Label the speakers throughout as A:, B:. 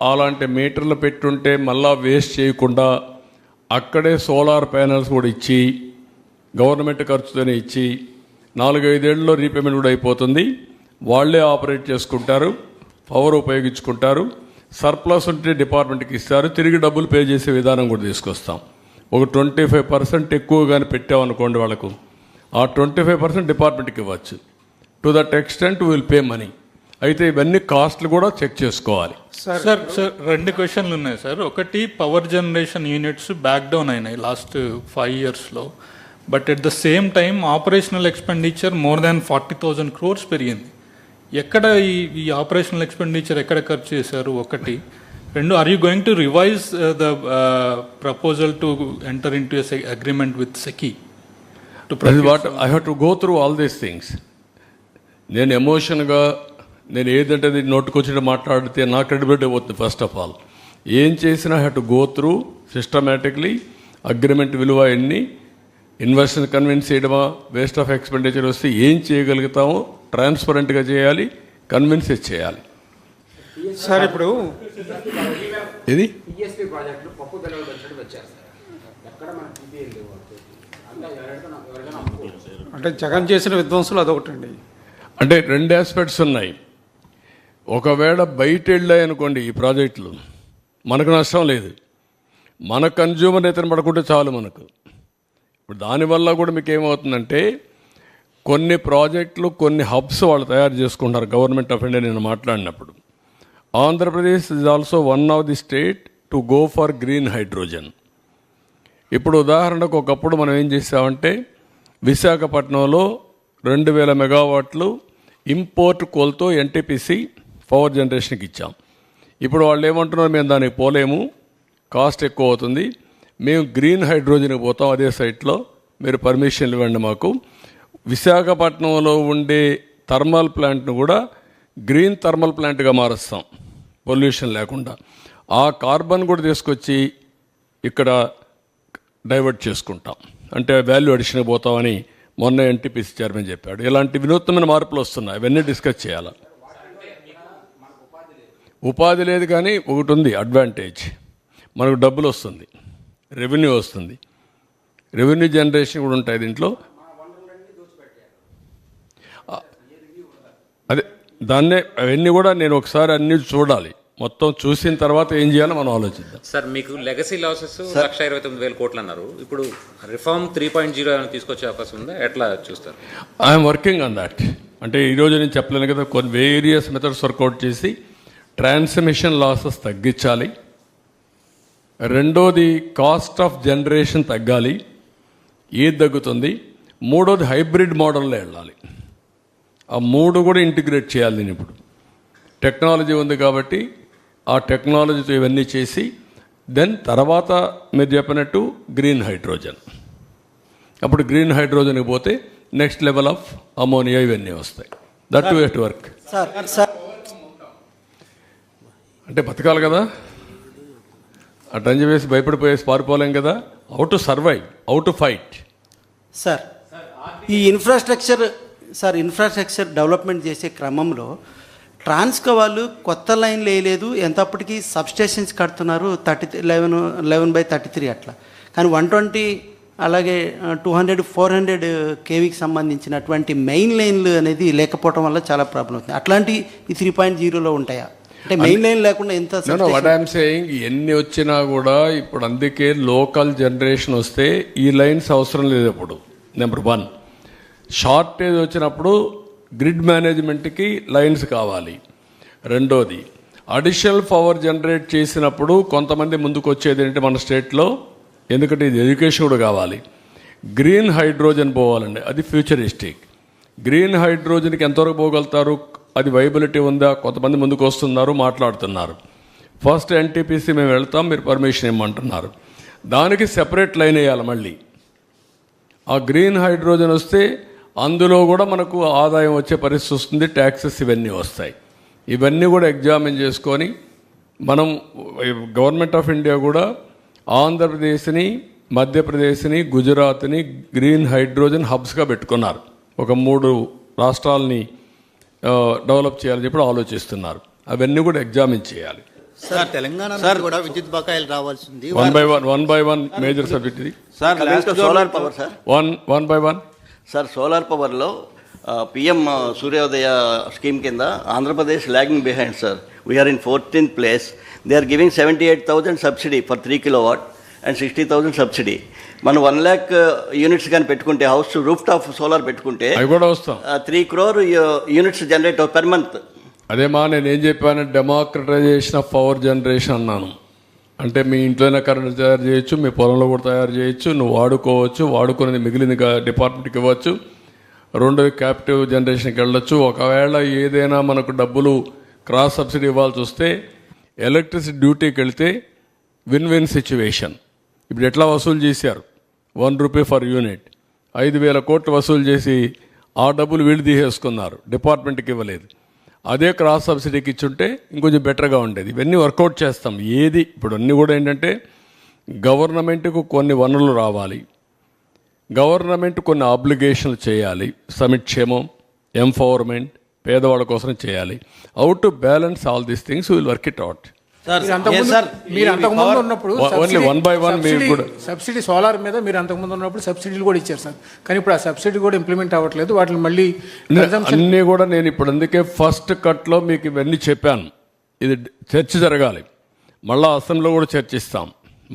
A: అలాంటి మీటర్లు పెట్టుంటే మళ్ళా వేస్ట్ చేయకుండా అక్కడే సోలార్ ప్యానెల్స్ కూడా ఇచ్చి గవర్నమెంట్ ఖర్చుతోనే ఇచ్చి 4-5 ఏళ్ళలో రీపేమెంట్ కూడా అయిపోతుంది. వాళ్ళే ఆపరేట్ చేసుకుంటారు, పవర్ ఉపయోగించుకుంటారు. సర్ప్లస్ ఉంటే డిపార్ట్మెంట్కి ఇస్తారు, తిరిగి డబ్బులు పే చేసే విధానం కూడా తీసుకొస్తాం. ఒక 25% ఎక్కువగానే పెట్టామనుకోండి వాళ్ళకు, ఆ 25% డిపార్ట్మెంట్కి ఇవ్వచ్చు. To that extent will pay money. అయితే ఇవన్నీ కాస్ట్లు కూడా చెక్ చేసుకోవాలి.
B: సార్ 2 క్వశ్చన్లు ఉన్నాయి సార్. ఒకటి, power generation units back down అయినాయి లాస్ట్ 5 yearsలో. But at the same time operational expenditure more than 40,000 crores పెరిగింది. ఎక్కడ ఈ ఆపరేషనల్ ఎక్స్పెండిచర్ ఎక్కడ ఖర్చు చేశారు? ఒకటి. 2, are you going to revise the proposal to enter into agreement with SECI?
A: I have to go through all these things. నేను ఎమోషన్గా నేను ఏదంటే నోటుకొచ్చి మాట్లాడితే నా క్రెడిబిలిటీ పోతుంది. ఫస్ట్ ఆఫ్ ఆల్ ఏం చేసినా have to go through systematically. Agreement విలువ ఎన్ని, ఇన్వెస్టర్ కన్విన్స్ చేయడమా, వేస్ట్ ఆఫ్ ఎక్స్పెండిచర్ వస్తే ఏం చేయగలుగుతామో ట్రాన్స్పరెంట్గా చేయాలి, కన్విన్స్ చేయాలి.
C: సార్ ఇప్పుడు
A: ఇది
C: అంటే జగన్ చేసిన విధ్వంసులు అదొకటండి.
A: అంటే 2 ఆస్పెక్ట్స్ ఉన్నాయి. ఒకవేళ బయట వెళ్ళాయి అనుకోండి ఈ ప్రాజెక్టులు, మనకు నష్టం లేదు, మన కన్జ్యూమర్ నేతను పడుకుంటే చాలు మనకు. ఇప్పుడు దానివల్ల కూడా మీకు ఏమవుతుందంటే కొన్ని ప్రాజెక్టులు, కొన్ని హబ్స్ వాళ్ళు తయారు చేసుకుంటారు గవర్నమెంట్ ఆఫ్ ఇండియా. నేను మాట్లాడినప్పుడు Andhra Pradesh is also one of the state to go for green hydrogen. ఇప్పుడు ఉదాహరణకు ఒకప్పుడు మనం ఏం చేసామంటే విశాఖపట్నంలో 2,000 మెగావాట్లు ఇంపోర్ట్ కోల్తో ఎన్టీపీసీ పవర్ జనరేషన్కి ఇచ్చాం. ఇప్పుడు వాళ్ళు ఏమంటున్నారు, మేము దానికి పోలేము, కాస్ట్ ఎక్కువ అవుతుంది, మేము గ్రీన్ హైడ్రోజన్కి పోతాం, అదే సైట్లో మీరు పర్మిషన్లు ఇవ్వండి మాకు. విశాఖపట్నంలో ఉండే థర్మల్ ప్లాంట్ను కూడా గ్రీన్ థర్మల్ ప్లాంట్గా మారుస్తాం, పొల్యూషన్ లేకుండా. ఆ కార్బన్ కూడా తీసుకొచ్చి ఇక్కడ డైవర్ట్ చేసుకుంటాం, అంటే వాల్యూ అడిషన్ పోతామని మొన్న ఎన్టీపీసీ చైర్మన్ చెప్పాడు. ఇలాంటి వినూత్నమైన మార్పులు వస్తున్నాయి, అవన్నీ డిస్కస్ చేయాలి. ఉపాధి లేదు కానీ ఒకటి ఉంది అడ్వాంటేజ్, మనకు డబ్బులు వస్తుంది, రెవెన్యూ వస్తుంది, రెవెన్యూ జనరేషన్ కూడా ఉంటాయి దీంట్లో. అదే దాన్నే అవన్నీ కూడా నేను ఒకసారి అన్ని చూడాలి, మొత్తం చూసిన తర్వాత ఏం చేయాలో మనం ఆలోచిద్దాం.
D: సార్, మీకు లెగసీ లాసెస్ 1,29,000 కోట్లు అన్నారు. ఇప్పుడు రిఫార్మ్ 3.0 ఏమైనా తీసుకొచ్చే అవకాశం ఉందా? ఎట్లా చూస్తారు?
A: I'm working on that. అంటే ఈరోజు నేను చెప్పలేను కదా, కొన్ని వేరియస్ మెథడ్స్ వర్కౌట్ చేసి ట్రాన్స్మిషన్ లాసెస్ తగ్గించాలి. రెండోది కాస్ట్ ఆఫ్ జనరేషన్ తగ్గాలి, ఏది తగ్గుతుంది. మూడోది హైబ్రిడ్ మోడల్లో వెళ్ళాలి. ఆ 3 కూడా ఇంటిగ్రేట్ చేయాలి. నేను ఇప్పుడు టెక్నాలజీ ఉంది కాబట్టి ఆ టెక్నాలజీతో ఇవన్నీ చేసి దెన్ తర్వాత మీరు చెప్పినట్టు గ్రీన్ హైడ్రోజన్. అప్పుడు గ్రీన్ హైడ్రోజన్కి పోతే నెక్స్ట్ లెవెల్ ఆఫ్ అమోనియా ఇవన్నీ వస్తాయి. That to at work. అంటే బతకాలి కదా, అటంజి వేసి భయపడిపోయేసి పారిపోలేం కదా. How to survive, how to fight.
E: Sir, ఈ ఇన్ఫ్రాస్ట్రక్చర్ డెవలప్మెంట్ చేసే క్రమంలో ట్రాన్స్కో వాళ్ళు కొత్త లైన్లు వేయలేదు, ఎంతప్పటికీ సబ్స్టేషన్స్ కడుతున్నారు 11/33 అట్లా. కానీ 120 అలాగే 200, 400 కేవీకి సంబంధించినటువంటి మెయిన్ లైన్లు అనేది లేకపోవడం వల్ల చాలా ప్రాబ్లం అవుతుంది. అట్లాంటి ఈ 3.0లో ఉంటాయా? అంటే మెయిన్ లైన్ లేకుండా ఎంత?
A: వాట్ ఐఎమ్ సేయింగ్, ఎన్ని వచ్చినా కూడా ఇప్పుడు అందుకే లోకల్ జనరేషన్ వస్తే ఈ లైన్స్ అవసరం లేదు. ఇప్పుడు నెంబర్ 1 షార్టేజ్ వచ్చినప్పుడు గ్రిడ్ మేనేజ్మెంట్కి లైన్స్ కావాలి. రెండోది అడిషనల్ పవర్ జనరేట్ చేసినప్పుడు కొంతమంది ముందుకు వచ్చేది ఏంటంటే మన స్టేట్లో, ఎందుకంటే ఇది ఎడ్యుకేషన్ కూడా కావాలి, గ్రీన్ హైడ్రోజన్ పోవాలండి. అది ఫ్యూచరిస్టిక్. గ్రీన్ హైడ్రోజన్కి ఎంతవరకు పోగలుగుతారు, అది వైబిలిటీ ఉందా, కొంతమంది ముందుకు వస్తున్నారు, మాట్లాడుతున్నారు. ఫస్ట్ ఎన్టీపీసీ మేము వెళ్తాం, మీరు పర్మిషన్ ఇవ్వమంటున్నారు. దానికి సెపరేట్ లైన్ వేయాలి మళ్ళీ. ఆ గ్రీన్ హైడ్రోజన్ వస్తే అందులో కూడా మనకు ఆదాయం వచ్చే పరిస్థితి వస్తుంది, ట్యాక్సెస్ ఇవన్నీ వస్తాయి. ఇవన్నీ కూడా ఎగ్జామిన్ చేసుకొని మనం గవర్నమెంట్ ఆఫ్ ఇండియా కూడా ఆంధ్రప్రదేశ్ని, మధ్యప్రదేశ్ని, గుజరాత్ని గ్రీన్ హైడ్రోజన్ హబ్స్గా పెట్టుకున్నారు. ఒక 3 రాష్ట్రాలని డెవలప్ చేయాలని చెప్పి ఆలోచిస్తున్నారు. అవన్నీ కూడా ఎగ్జామిన్ చేయాలి.
F: సార్ తెలంగాణ నుంచి కూడా విద్యుత్ బకాయిలు రావాల్సింది.
A: One by one major subject ఇది.
G: Sir solar power sir
A: one by one.
G: Sir solar పవర్లో పిఎం సూర్యోదయ స్కీమ్ కింద Andhra Pradesh logging behind sir. We are in 14th place. They are giving 78,000 subsidy for 3 kilowatt and 60,000 subsidy. మనం 1 lakh units కానీ పెట్టుకుంటే house roof top solar పెట్టుకుంటే
A: అవి కూడా వస్తాం
G: 3 crore units generate per month.
A: అదేమా నేను ఏం చెప్పాను, డెమోక్రటైజేషన్ ఆఫ్ పవర్ జనరేషన్ అన్నాను. అంటే మీ ఇంట్లోనే కరెంట్ తయారు చేయొచ్చు, మీ పొలంలో కూడా తయారు చేయొచ్చు, నువ్వు వాడుకోవచ్చు, వాడుకునేది మిగిలింది డిపార్ట్మెంట్కి ఇవ్వచ్చు, రెండోది క్యాపిటివ్ జనరేషన్కి వెళ్ళొచ్చు. ఒకవేళ ఏదైనా మనకు డబ్బులు క్రాస్ సబ్సిడీ ఇవ్వాల్సి వస్తే ఎలక్ట్రిసిటీ డ్యూటీకి వెళ్తే విన్ విన్ సిచ్యువేషన్. ఇప్పుడు ఎట్లా వసూలు చేశారు, 1 rupee ఫర్ యూనిట్, 5,000 కోట్లు వసూలు చేసి ఆ డబ్బులు వీళ్ళు తీసేసుకున్నారు, డిపార్ట్మెంట్కి ఇవ్వలేదు. అదే క్రాస్ సబ్సిడీకి ఇచ్చుంటే ఇంకొంచెం బెటర్గా ఉండేది. ఇవన్నీ వర్కౌట్ చేస్తాం. ఏది ఇప్పుడు అన్నీ కూడా ఏంటంటే గవర్నమెంట్కు కొన్ని వనరులు రావాలి, గవర్నమెంట్ కొన్ని ఆబ్లిగేషన్లు చేయాలి, సంక్షేమం, ఎంపవర్మెంట్, పేదవాళ్ళ కోసం చేయాలి. How to balance all these things will work it out.
C: మీరు అంతకుముందు ఉన్నప్పుడు
A: ఓన్లీ వన్ బై వన్ మీరు కూడా
C: సబ్సిడీ సోలార్ మీద మీరు అంతకుముందు ఉన్నప్పుడు సబ్సిడీలు కూడా ఇచ్చారు సార్. కానీ ఇప్పుడు ఆ సబ్సిడీ కూడా ఇంప్లిమెంట్ అవ్వట్లేదు. వాటిని మళ్ళీ
A: అన్నీ కూడా నేను ఇప్పుడు అందుకే ఫస్ట్ కట్లో మీకు ఇవన్నీ చెప్పాను. ఇది చర్చ జరగాలి, మళ్ళీ అసెంబ్లీలో కూడా చర్చిస్తాం,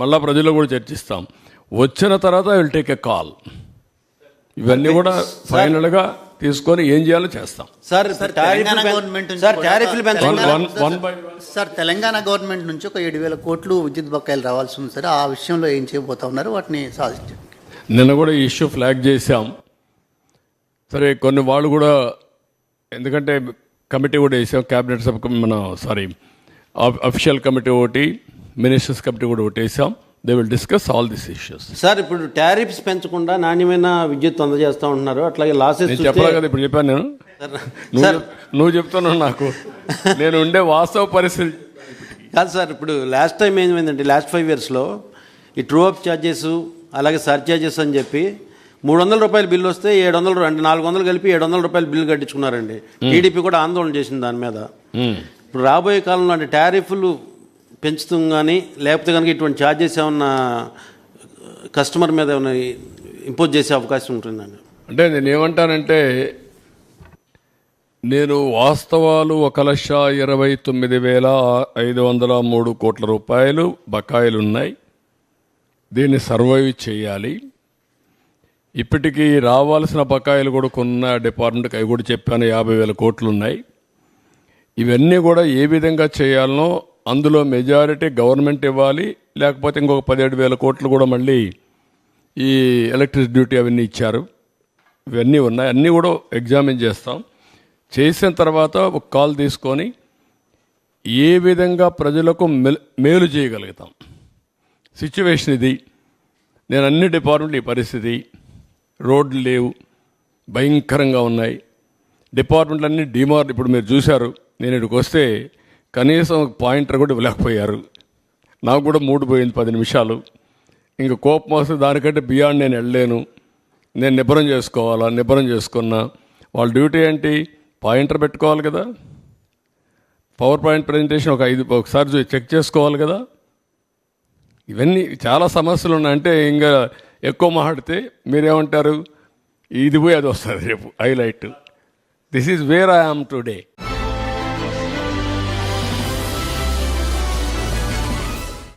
A: మళ్ళీ ప్రజల్లో కూడా చర్చిస్తాం. వచ్చిన తర్వాత I will take a call. ఇవన్నీ కూడా ఫైనల్గా తీసుకొని ఏం చేయాలో చేస్తాం.
F: Sir Telangana government sir Telangana government నుంచి ఒక 7,000 కోట్లు విద్యుత్ బకాయిలు రావాల్సి ఉంది సార్. ఆ విషయంలో ఏం చేయబోతా ఉన్నారు, వాటిని సాధించండి.
A: నిన్న కూడా ఈ ఇష్యూ ఫ్లాగ్ చేశాం. సరే కొన్ని వాళ్ళు కూడా ఎందుకంటే కమిటీ కూడా వేసాం, క్యాబినెట్ సబ్ అఫీషియల్ కమిటీ ఒకటి, మినిస్టర్స్ కమిటీ కూడా ఒకటి వేసాం. They will discuss all this issues.
H: Sir ఇప్పుడు టారిఫ్స్ పెంచకుండా నాణ్యమైన విద్యుత్ అందజేస్తూ ఉంటున్నారు. అట్లాగే లాసెస్
A: చెప్పాలి కదా, ఇప్పుడు చెప్పాను నేను. నువ్వు చెప్తున్నావు నాకు, నేను ఉండే వాస్తవ పరిస్థితి
H: కాదు సార్. ఇప్పుడు లాస్ట్ టైం ఏమైందంటే లాస్ట్ 5 yearsలో ఈ ట్రూ అప్ ఛార్జెస్ అలాగే సర్ఛార్జెస్ అని చెప్పి 300 రూపాయల బిల్లు వస్తే 700 అంటే 400 కలిపి 700 రూపాయల బిల్లు కట్టించుకున్నారండి. టీడీపీ కూడా ఆందోళన చేసింది దాని మీద. ఇప్పుడు రాబోయే కాలంలో అంటే టారిఫ్లు పెంచుతాం కానీ లేకపోతే కనుక ఇటువంటి ఛార్జెస్ ఏమన్నా కస్టమర్ మీద ఏమైనా ఇంపోజ్ చేసే అవకాశం ఉంటుందండి.
A: అంటే నేను ఏమంటానంటే, నేను వాస్తవాలు 1,29,503 కోట్ల రూపాయలు బకాయిలు ఉన్నాయి. దీన్ని సర్వైవ్ చేయాలి. ఇప్పటికీ రావాల్సిన బకాయిలు కూడా కొన్న డిపార్ట్మెంట్కి అవి కూడా చెప్పాను, 50,000 కోట్లు ఉన్నాయి. ఇవన్నీ కూడా ఏ విధంగా చేయాలనో అందులో మెజారిటీ గవర్నమెంట్ ఇవ్వాలి, లేకపోతే ఇంకొక 17,000 కోట్లు కూడా మళ్ళీ ఈ ఎలక్ట్రిసిటీ డ్యూటీ అవన్నీ ఇచ్చారు. ఇవన్నీ ఉన్నాయి, అన్నీ కూడా ఎగ్జామిన్ చేస్తాం. చేసిన తర్వాత ఒక కాల్ తీసుకొని ఏ విధంగా ప్రజలకు మేలు చేయగలుగుతాం. సిచ్యువేషన్ ఇది. నేను అన్ని డిపార్ట్మెంట్లు ఈ పరిస్థితి, రోడ్లు లేవు, భయంకరంగా ఉన్నాయి. డిపార్ట్మెంట్లు అన్నీ ఇప్పుడు మీరు చూశారు, నేను ఇక్కడికి వస్తే కనీసం పాయింటర్ కూడా ఇవ్వలేకపోయారు. నాకు కూడా మూడు పోయింది 10 నిమిషాలు. ఇంక కోపం వస్తే దానికంటే బియాండ్ నేను వెళ్ళలేను. నేను నిబ్బరం చేసుకోవాలా, నిబ్బరం చేసుకున్నా. వాళ్ళ డ్యూటీ ఏంటి, పాయింటర్ పెట్టుకోవాలి కదా, పవర్ పాయింట్ ప్రజెంటేషన్ ఒకసారి చెక్ చేసుకోవాలి కదా. ఇవన్నీ చాలా సమస్యలు ఉన్నాయి. అంటే ఇంకా ఎక్కువ మాట్లాడితే మీరేమంటారు, ఇది పోయి అది వస్తుంది రేపు highlight. This is where I am today.